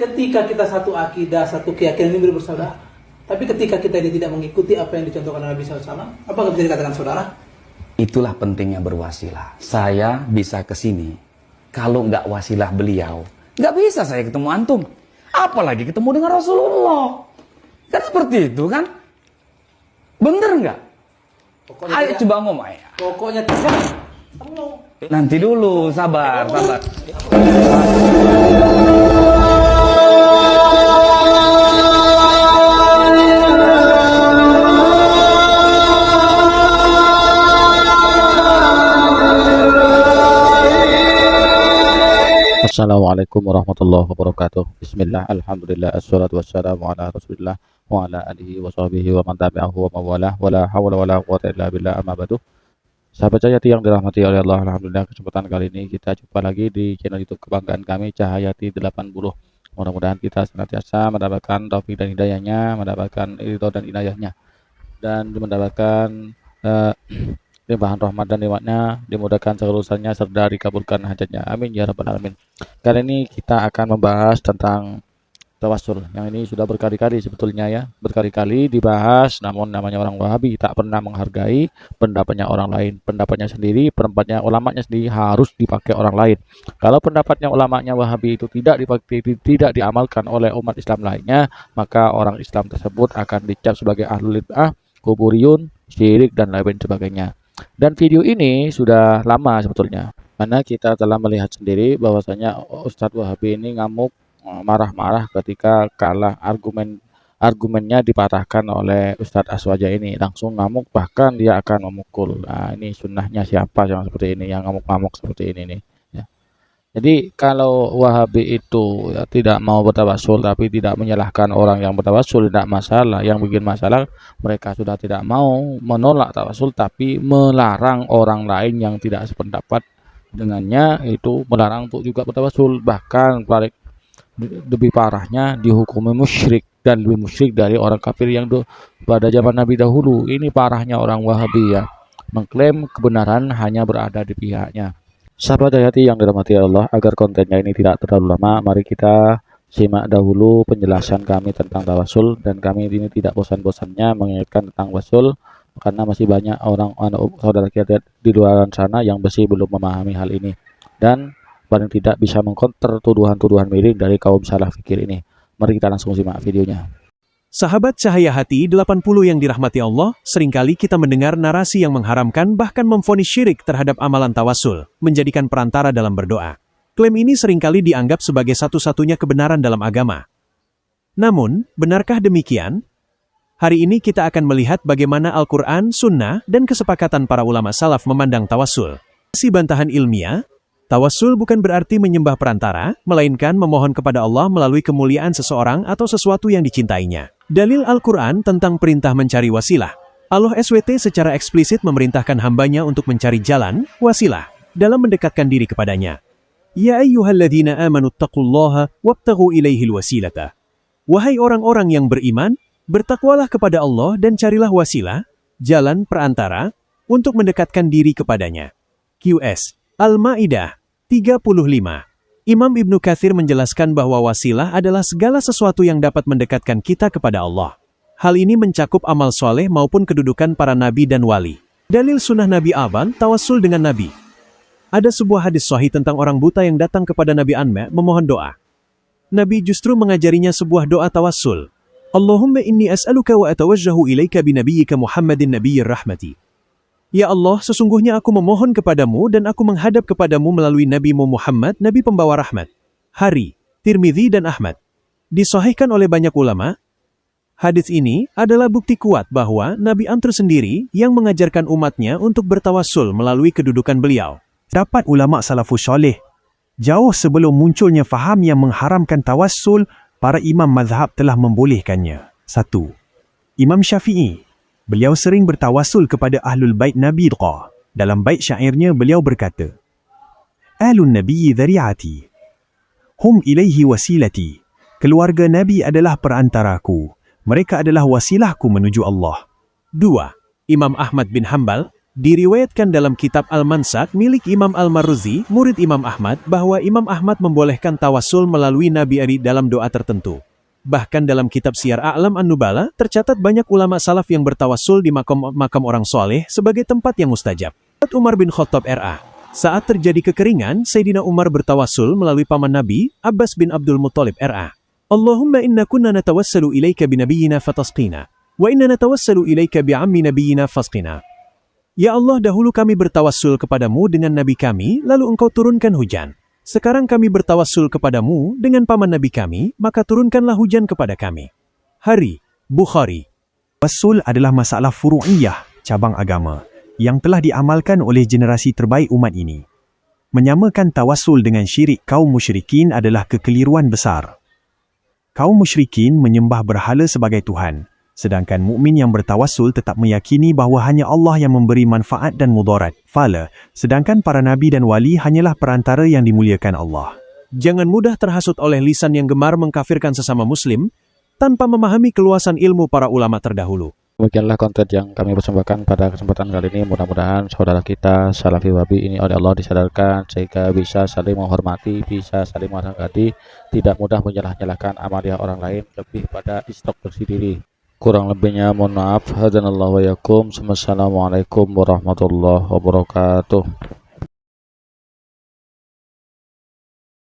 ketika kita satu akidah, satu keyakinan ini bersaudara. Tapi ketika kita ini tidak mengikuti apa yang dicontohkan Nabi SAW, apakah bisa dikatakan saudara? Itulah pentingnya berwasilah. Saya bisa ke sini, kalau nggak wasilah beliau, nggak bisa saya ketemu antum. Apalagi ketemu dengan Rasulullah. Kan seperti itu kan? Bener nggak? Ayo coba ngomong ya. Pokoknya tidak. Nanti dulu, sabar. Assalamualaikum warahmatullahi wabarakatuh. Bismillah, alhamdulillah, assalatu wassalamu ala rasulillah wa ala alihi wa sahbihi wa man tabi'ahu wa mawalah, wa la hawla wa la quwwata illa billah, amma ba'du. Sahabat Cahayati yang dirahmati oleh Allah, alhamdulillah kesempatan kali ini kita jumpa lagi di channel YouTube kebanggaan kami, Cahayati 80. Mudah-mudahan kita senantiasa mendapatkan taufik dan hidayahnya, mendapatkan ridho dan inayahnya, dan mendapatkan limpahan rahmat dan nikmatnya, dimudahkan segala urusannya serta dikabulkan hajatnya. Amin ya rabbal alamin. Kali ini kita akan membahas tentang tawassul. Yang ini sudah berkali-kali sebetulnya ya, berkali-kali dibahas, namun namanya orang Wahabi tak pernah menghargai pendapatnya orang lain. Pendapatnya sendiri, pendapatnya ulamanya sendiri harus dipakai orang lain. Kalau pendapatnya ulamanya Wahabi itu tidak dipakai, tidak diamalkan oleh umat Islam lainnya, maka orang Islam tersebut akan dicap sebagai ahlul bid'ah, kuburiyun, syirik dan lain sebagainya. Dan video ini sudah lama sebetulnya, mana kita telah melihat sendiri bahwasanya Ustadz Wahabi ini ngamuk, marah-marah ketika kalah argumennya dipatahkan oleh Ustadz Aswaja ini, langsung ngamuk, bahkan dia akan memukul. Nah, ini sunnahnya siapa yang seperti ini, yang ngamuk-ngamuk seperti ini nih ya. Jadi kalau Wahabi itu ya, tidak mau bertawassul tapi tidak menyalahkan orang yang bertawassul, tidak masalah. Yang bikin masalah mereka sudah tidak mau menolak tawassul tapi melarang orang lain yang tidak sependapat dengannya itu melarang untuk juga bertawassul. Bahkan lebih parahnya dihukumi musyrik, dan lebih musyrik dari orang kafir yang pada zaman Nabi dahulu. Ini parahnya orang Wahabi ya, mengklaim kebenaran hanya berada di pihaknya. Sahabat Cahayati yang dirahmati Allah, agar kontennya ini tidak terlalu lama, mari kita simak dahulu penjelasan kami tentang tawassul. Dan kami ini tidak bosan-bosannya mengingatkan tentang tawassul, karena masih banyak orang saudara kita di luar sana yang masih belum memahami hal ini, dan paling tidak bisa mengkonter tuduhan-tuduhan miring dari kaum salah fikir ini. Mari kita langsung simak videonya. Sahabat Cahaya Hati 80 yang dirahmati Allah, seringkali kita mendengar narasi yang mengharamkan bahkan memvonis syirik terhadap amalan tawassul, menjadikan perantara dalam berdoa. Klaim ini seringkali dianggap sebagai satu-satunya kebenaran dalam agama. Namun, benarkah demikian? Hari ini kita akan melihat bagaimana Al-Quran, Sunnah, dan kesepakatan para ulama salaf memandang tawassul. Si bantahan ilmiah, tawassul bukan berarti menyembah perantara, melainkan memohon kepada Allah melalui kemuliaan seseorang atau sesuatu yang dicintainya. Dalil Al-Quran tentang perintah mencari wasilah. Allah SWT secara eksplisit memerintahkan hambanya untuk mencari jalan, wasilah, dalam mendekatkan diri kepadanya. Ya ayyuhalladzina amanu taqullaha wabtaghu ilaihil wasilata. Wahai orang-orang yang beriman, bertakwalah kepada Allah dan carilah wasilah, jalan perantara, untuk mendekatkan diri kepadanya. QS Al-Ma'idah 35. Imam Ibnu Katsir menjelaskan bahwa wasilah adalah segala sesuatu yang dapat mendekatkan kita kepada Allah. Hal ini mencakup amal soleh maupun kedudukan para nabi dan wali. Dalil sunnah Nabi Aban, tawassul dengan nabi. Ada sebuah hadis sahih tentang orang buta yang datang kepada Nabi Anma memohon doa. Nabi justru mengajarinya sebuah doa tawassul. Allahumma inni as'aluka wa atawajjahu ilaika binabiyyika Muhammadin nabiyyir rahmati. Ya Allah, sesungguhnya aku memohon kepadamu dan aku menghadap kepadamu melalui Nabi-Mu Muhammad, Nabi pembawa rahmat. Hari, Tirmidzi dan Ahmad. Disahihkan oleh banyak ulama. Hadis ini adalah bukti kuat bahwa Nabi Antur sendiri yang mengajarkan umatnya untuk bertawassul melalui kedudukan beliau. Dapat ulama salafus soleh, jauh sebelum munculnya faham yang mengharamkan tawassul, para imam mazhab telah membolehkannya. 1. Imam Syafi'i. Beliau sering bertawassul kepada Ahlul Bait Nabi. Dalam bait syairnya beliau berkata, Ahlun Nabi dhari'ati, hum ilaihi wasilati. Keluarga Nabi adalah perantaraku. Mereka adalah wasilahku menuju Allah. 2. Imam Ahmad bin Hanbal. Diriwayatkan dalam kitab Al-Mansak milik Imam Al-Marruzi, murid Imam Ahmad, bahwa Imam Ahmad membolehkan tawassul melalui Nabi Ali dalam doa tertentu. Bahkan dalam kitab Syiar A'lam An-Nubala, tercatat banyak ulama salaf yang bertawassul di makam orang soleh sebagai tempat yang mustajab. Umar bin Khattab R.A. Saat terjadi kekeringan, Sayyidina Umar bertawassul melalui paman Nabi, Abbas bin Abdul Muttalib R.A. Allahumma inna kunna natawassalu ilaika binabiyyina fatasqina, wa inna natawassalu ilaika bi'ammi nabiyyina fasqina. Ya Allah, dahulu kami bertawassul kepadamu dengan Nabi kami, lalu engkau turunkan hujan. Sekarang kami bertawassul kepadamu dengan paman Nabi kami, maka turunkanlah hujan kepada kami. Hari, Bukhari. Tawassul adalah masalah furu'iyah, cabang agama, yang telah diamalkan oleh generasi terbaik umat ini. Menyamakan tawassul dengan syirik kaum musyrikin adalah kekeliruan besar. Kaum musyrikin menyembah berhala sebagai Tuhan, sedangkan mukmin yang bertawassul tetap meyakini bahawa hanya Allah yang memberi manfaat dan mudarat, fala, sedangkan para nabi dan wali hanyalah perantara yang dimuliakan Allah. Jangan mudah terhasut oleh lisan yang gemar mengkafirkan sesama muslim, tanpa memahami keluasan ilmu para ulama terdahulu. Demikianlah konten yang kami persembahkan pada kesempatan kali ini. Mudah-mudahan saudara kita Salafi Wahabi ini oleh Allah disadarkan sehingga bisa saling menghormati, bisa saling menghargai, tidak mudah menyalah-nyalahkan amalia orang lain, lebih pada introspeksi diri. Kurang lebihnya mohon maaf. Hadanallahu wa yakum. Wassalamualaikum warahmatullahi wabarakatuh.